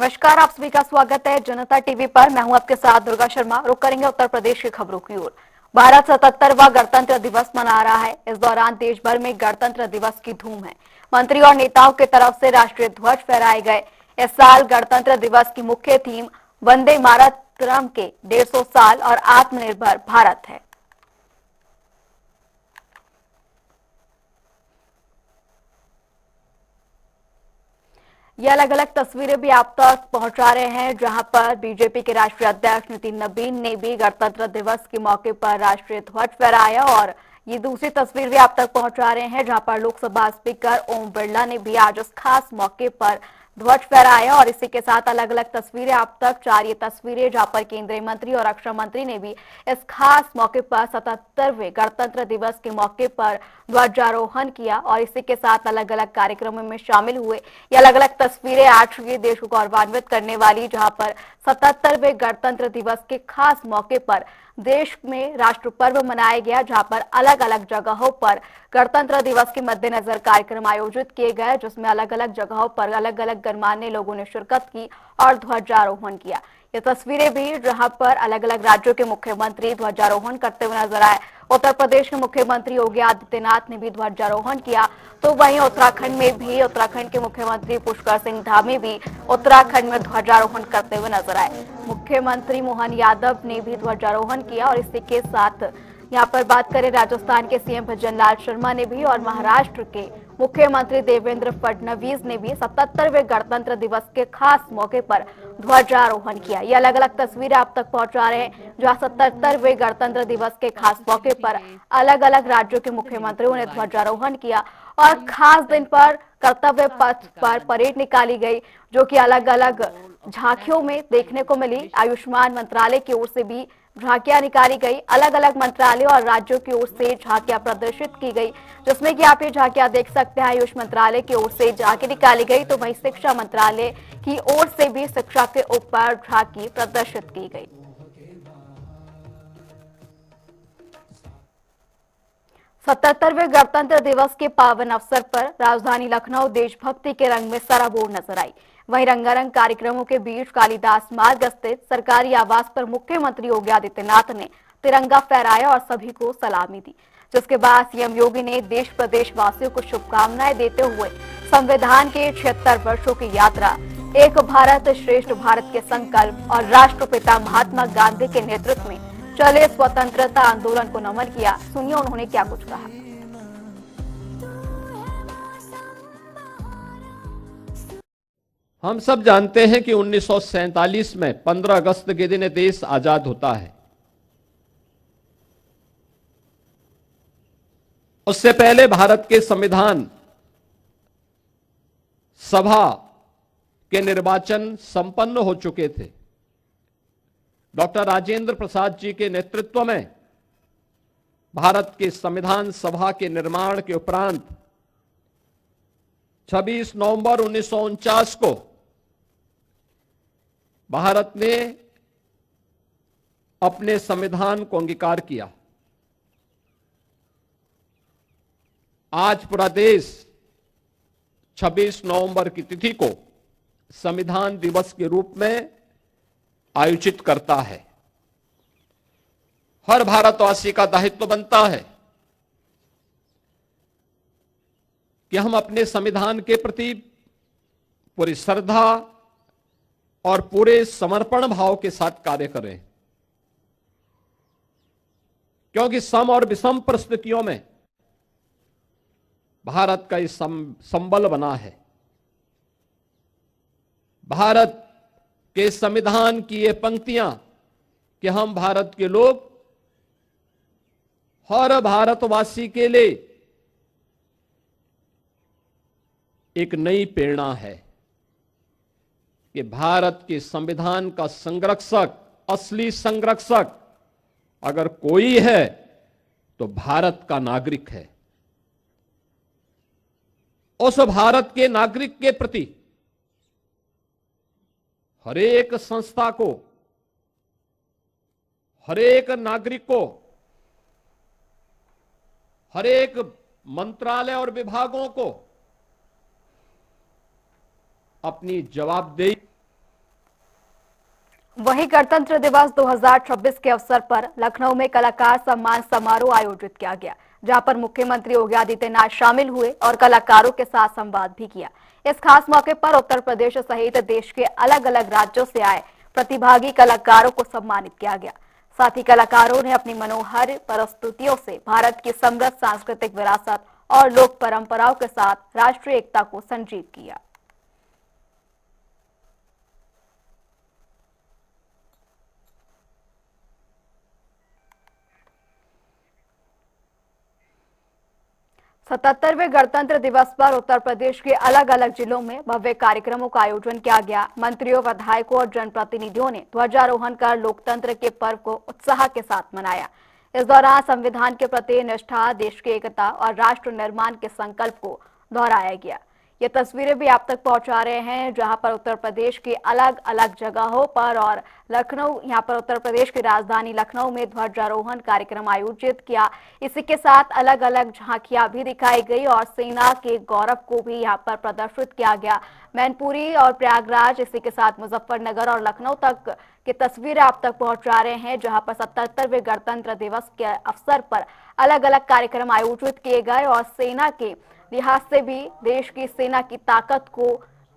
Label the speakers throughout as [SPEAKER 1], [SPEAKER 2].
[SPEAKER 1] नमस्कार, आप सभी का स्वागत है जनता टीवी पर। मैं हूं आपके साथ दुर्गा शर्मा। रुक करेंगे उत्तर प्रदेश की खबरों की ओर। भारत 77वां गणतंत्र दिवस मना रहा है। इस दौरान देश भर में गणतंत्र दिवस की धूम है। मंत्री और नेताओं की तरफ से राष्ट्रीय ध्वज फहराए गए। इस साल गणतंत्र दिवस की मुख्य थीम वंदे मातरम के 150 साल और आत्मनिर्भर भारत है। ये अलग अलग तस्वीरें भी आप तक पहुंचा रहे हैं, जहां पर बीजेपी के राष्ट्रीय अध्यक्ष नितिन नबीन ने भी गणतंत्र दिवस के मौके पर राष्ट्रीय ध्वज फहराया। और ये दूसरी तस्वीर भी आप तक पहुंचा रहे हैं, जहां पर लोकसभा स्पीकर ओम बिरला ने भी आज इस खास मौके पर ध्वज फहराया। और इसी के साथ अलग अलग तस्वीरें आप तक 4 तस्वीरें, जहां पर केंद्रीय मंत्री और रक्षा मंत्री ने भी इस खास मौके पर 77वें गणतंत्र दिवस के मौके पर ध्वजारोहण किया और इसी के साथ अलग अलग कार्यक्रमों में शामिल हुए। ये अलग अलग तस्वीरें आज के देश को गौरवान्वित करने वाली, जहां पर 77वें गणतंत्र दिवस के खास मौके पर देश में राष्ट्र पर्व मनाया गया, जहां पर अलग अलग जगहों पर गणतंत्र दिवस के मद्देनजर कार्यक्रम आयोजित किए गए, जिसमें अलग अलग जगहों पर अलग अलग गणमान्य लोगों ने शिरकत की और ध्वजारोहण किया। ये तस्वीरें भी जहां पर अलग अलग राज्यों के मुख्यमंत्री ध्वजारोहण करते हुए नजर आए। उत्तर प्रदेश के मुख्यमंत्री योगी आदित्यनाथ ने भी ध्वजारोहण किया, तो वहीं उत्तराखंड के मुख्यमंत्री पुष्कर सिंह धामी भी उत्तराखंड में ध्वजारोहण करते हुए नजर आए। मुख्यमंत्री मोहन यादव ने भी ध्वजारोहण किया और इसी के साथ यहाँ पर बात करें, राजस्थान के सीएम भजनलाल शर्मा ने भी और महाराष्ट्र के मुख्यमंत्री देवेंद्र फडणवीस ने भी 77वें गणतंत्र दिवस के खास मौके पर ध्वजारोहण किया। ये अलग अलग तस्वीरें आप तक पहुंचा रहे हैं, जहां 77वें गणतंत्र दिवस के खास मौके पर अलग अलग राज्यों के मुख्यमंत्रियों ने ध्वजारोहण किया और खास दिन पर कर्तव्य पथ पर परेड निकाली गई, जो कि अलग अलग झांकियों में देखने को मिली। आयुष्मान मंत्रालय की ओर से भी झांकियां निकाली गई, अलग अलग मंत्रालय और राज्यों की ओर से झांकियां प्रदर्शित की गई, जिसमें कि आप ये झांकियां देख सकते हैं। आयुष मंत्रालय की ओर से झांकी निकाली गई, तो वहीं शिक्षा मंत्रालय की ओर से भी शिक्षा के ऊपर झांकी प्रदर्शित की गई। 77वें गणतंत्र दिवस के पावन अवसर पर राजधानी लखनऊ देशभक्ति के रंग में सराबोर नजर आई। वहीं रंगारंग कार्यक्रमों के बीच कालिदास मार्ग स्थित सरकारी आवास पर मुख्यमंत्री योगी आदित्यनाथ ने तिरंगा फहराया और सभी को सलामी दी, जिसके बाद सीएम योगी ने देश प्रदेश वासियों को शुभकामनाएं देते हुए संविधान के 76 वर्षों की यात्रा, एक भारत श्रेष्ठ भारत के संकल्प और राष्ट्रपिता महात्मा गांधी के नेतृत्व में चले स्वतंत्रता आंदोलन को नमन किया। सुनिए उन्होंने क्या कुछ कहा।
[SPEAKER 2] हम सब जानते हैं कि 1947 में 15 अगस्त के दिन देश आजाद होता है। उससे पहले भारत के संविधान सभा के निर्वाचन संपन्न हो चुके थे। डॉक्टर राजेंद्र प्रसाद जी के नेतृत्व में भारत के संविधान सभा के निर्माण के उपरांत 26 नवंबर 1949 को भारत ने अपने संविधान को अंगीकार किया। आज पूरा देश 26 नवंबर की तिथि को संविधान दिवस के रूप में आयोजित करता है। हर भारतवासी का दायित्व बनता है कि हम अपने संविधान के प्रति पूरी श्रद्धा और पूरे समर्पण भाव के साथ कार्य करें, क्योंकि सम और विषम परिस्थितियों में भारत का इस संबल बना है। भारत के संविधान की ये पंक्तियां कि हम भारत के लोग हर भारतवासी के लिए एक नई प्रेरणा है कि भारत के संविधान का संरक्षक, असली संरक्षक अगर कोई है तो भारत का नागरिक है। उस भारत के नागरिक के प्रति हरेक संस्था को, हरेक नागरिक को, हरेक मंत्रालय और विभागों को अपनी जवाबदेही
[SPEAKER 1] वहीं गणतंत्र दिवस 2026 के अवसर पर लखनऊ में कलाकार सम्मान समारोह आयोजित किया गया, जहां पर मुख्यमंत्री योगी आदित्यनाथ शामिल हुए और कलाकारों के साथ संवाद भी किया। इस खास मौके पर उत्तर प्रदेश सहित देश के अलग अलग राज्यों से आए प्रतिभागी कलाकारों को सम्मानित किया गया। साथ ही कलाकारों ने अपनी मनोहर प्रस्तुतियों से भारत की समृद्ध सांस्कृतिक विरासत और लोक परंपराओं के साथ राष्ट्रीय एकता को संजीव किया। सतहत्तरवें गणतंत्र दिवस पर उत्तर प्रदेश के अलग अलग जिलों में भव्य कार्यक्रमों का आयोजन किया गया। मंत्रियों, विधायकों और जनप्रतिनिधियों ने ध्वजारोहण कर लोकतंत्र के पर्व को उत्साह के साथ मनाया। इस दौरान संविधान के प्रति निष्ठा, देश की एकता और राष्ट्र निर्माण के संकल्प को दोहराया गया। ये तस्वीरें भी आप तक पहुंचा रहे हैं, जहां पर उत्तर प्रदेश के अलग अलग जगहों पर और लखनऊ, यहां पर उत्तर प्रदेश की राजधानी लखनऊ में ध्वजारोहण कार्यक्रम आयोजित किया। इसी के साथ अलग अलग झांकियां भी दिखाई गई और सेना के गौरव को भी यहां पर प्रदर्शित किया गया। मैनपुरी और प्रयागराज, इसी के साथ मुजफ्फरनगर और लखनऊ तक की तस्वीरें आप तक पहुंचा रहे हैं, जहां पर 77वें गणतंत्र दिवस के अवसर पर अलग अलग कार्यक्रम आयोजित किए गए और सेना के लिहाज से भी देश की सेना की ताकत को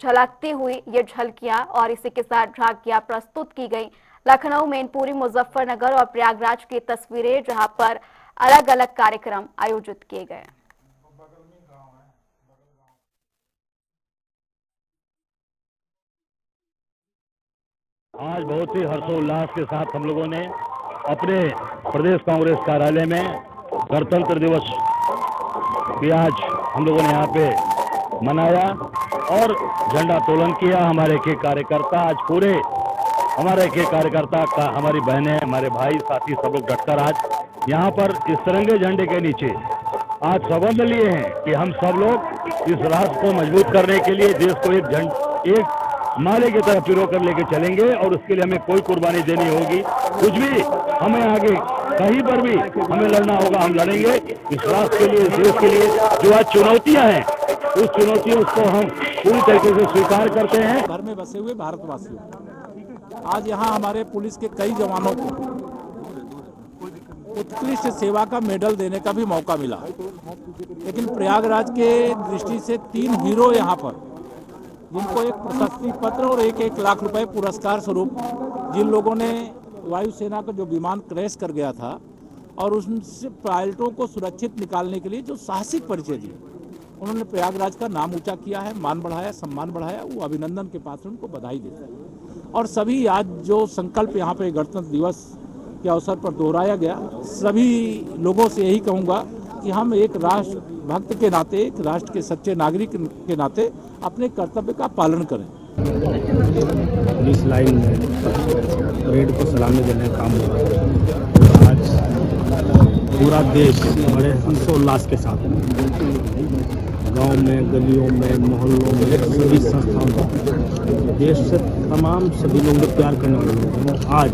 [SPEAKER 1] झलकती हुई ये झलकियां और इसी के साथ झांकियां प्रस्तुत की गई। लखनऊ, मैनपुरी, मुजफ्फरनगर और प्रयागराज की तस्वीरें, जहां पर अलग अलग कार्यक्रम आयोजित किए गए।
[SPEAKER 3] आज बहुत ही हर्षोल्लास के साथ हम लोगों ने अपने प्रदेश कांग्रेस कार्यालय में गणतंत्र दिवस भी आज हम लोगों ने यहाँ पे मनाया और झंडा तोलन किया। हमारे के कार्यकर्ता आज पूरे हमारे के कार्यकर्ता का, हमारी बहनें, हमारे भाई, साथी सब लोग डटकर आज यहाँ पर इस तिरंगे झंडे के नीचे आज सौगंध लिए हैं कि हम सब लोग इस राष्ट्र को मजबूत करने के लिए देश को एक माले की तरफ पिरो कर लेके चलेंगे और उसके लिए हमें कोई कुर्बानी देनी होगी। कुछ भी हमें आगे कहीं पर भी हमें लड़ना होगा, हम लड़ेंगे इस राष्ट्र के लिए, इस देश के लिए। जो आज चुनौतियां हैं, उस चुनौतियों को हम पूरी तरीके से स्वीकार करते हैं।
[SPEAKER 4] घर में बसे हुए भारतवासियों, आज यहाँ हमारे पुलिस के कई जवानों को उत्कृष्ट सेवा का मेडल देने का भी मौका मिला। लेकिन प्रयागराज के दृष्टि से 3 हीरो यहाँ पर, जिनको एक प्रशस्ति पत्र और 1-1 लाख रुपए पुरस्कार स्वरूप, जिन लोगों ने वायुसेना का जो विमान क्रैश कर गया था और उनसे पायलटों को सुरक्षित निकालने के लिए जो साहसिक परिचय दिए, उन्होंने प्रयागराज का नाम ऊंचा किया है, मान बढ़ाया, सम्मान बढ़ाया। वो अभिनंदन के पात्र, उनको बधाई देते हैं। और सभी आज जो संकल्प यहाँ पे गणतंत्र दिवस के अवसर पर दोहराया गया, सभी लोगों से यही कहूँगा कि हम एक राष्ट्र भक्त के नाते, एक राष्ट्र के सच्चे नागरिक के नाते अपने कर्तव्य का पालन करें।
[SPEAKER 5] पुलिस लाइन में परेड को सलामी देने का काम हुआ। आज पूरा देश बड़े हर्षोल्लास के साथ गांव में, गलियों में, मोहल्लों में, सभी संस्थाओं में देश से तमाम सभी लोग प्यार करने वाले लोग आज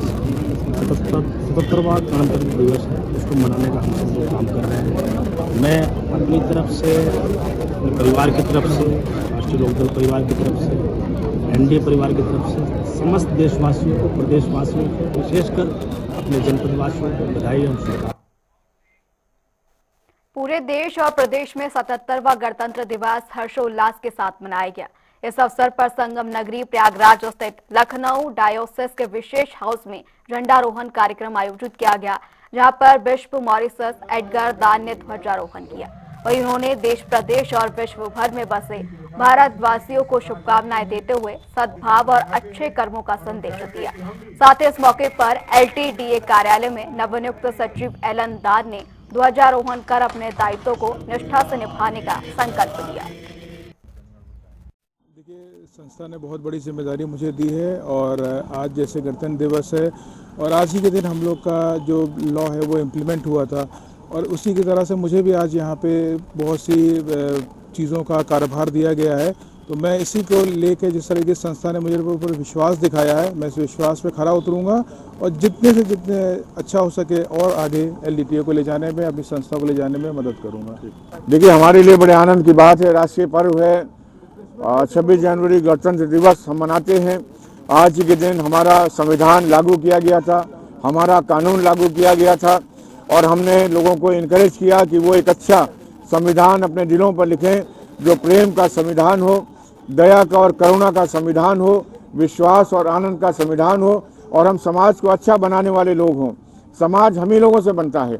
[SPEAKER 5] 77वां गणतंत्र दिवस है, उसको मनाने का हम सब लोग काम कर रहे हैं। मैं अपनी तरफ से, अपने परिवार की तरफ से, राष्ट्रीय लोकदल परिवार की तरफ से, एनडीए परिवार की तरफ से समस्त देशवासियों को, प्रदेशवासियों को, विशेषकर अपने जनपदवासियों को बधाई और शुभकामनाएं।
[SPEAKER 1] पूरे देश और प्रदेश में 77वां गणतंत्र दिवस हर्षोल्लास के साथ मनाया गया। इस अवसर पर संगम नगरी प्रयागराज स्थित लखनऊ डायोसिस के विशेष हाउस में झंडारोहण कार्यक्रम आयोजित किया गया, जहां पर बिशप मॉरिसस एडगर दान ने ध्वजारोहण किया। वहीं उन्होंने देश, प्रदेश और विश्व भर में बसे भारतवासियों को शुभकामनाएं देते हुए सद्भाव और अच्छे कर्मों का संदेश दिया। साथ ही इस मौके पर LTDA कार्यालय में नवनियुक्त सचिव एलन दार ने ध्वजारोहण कर अपने दायित्वों को निष्ठा से निभाने का संकल्प लिया।
[SPEAKER 6] देखिए, संस्था ने बहुत बड़ी जिम्मेदारी मुझे दी है और आज जैसे गणतंत्र दिवस है और आज ही के दिन हम लोग का जो लॉ है वो इम्प्लीमेंट हुआ था और उसी की तरह से मुझे भी आज यहाँ पे बहुत सी चीज़ों का कार्यभार दिया गया है। तो मैं इसी को लेके, जिस तरह की संस्था ने मुझे ऊपर विश्वास दिखाया है, मैं इस विश्वास पे खरा उतरूंगा और जितने से जितने अच्छा हो सके और आगे LTDA को ले जाने में, अपनी संस्था को ले जाने में मदद करूंगा।
[SPEAKER 7] देखिए, हमारे लिए बड़े आनंद की बात है, राष्ट्रीय पर्व है, 26 जनवरी गणतंत्र दिवस हम मनाते हैं।
[SPEAKER 6] आज ही के दिन हमारा संविधान लागू किया गया था, हमारा कानून लागू किया गया था और हमने लोगों को इनकरेज किया कि वो एक अच्छा संविधान अपने दिलों पर लिखें, जो प्रेम का संविधान हो, दया का और करुणा का संविधान हो, विश्वास और आनंद का संविधान हो और हम समाज को अच्छा बनाने वाले लोग हों। समाज हम ही लोगों से बनता है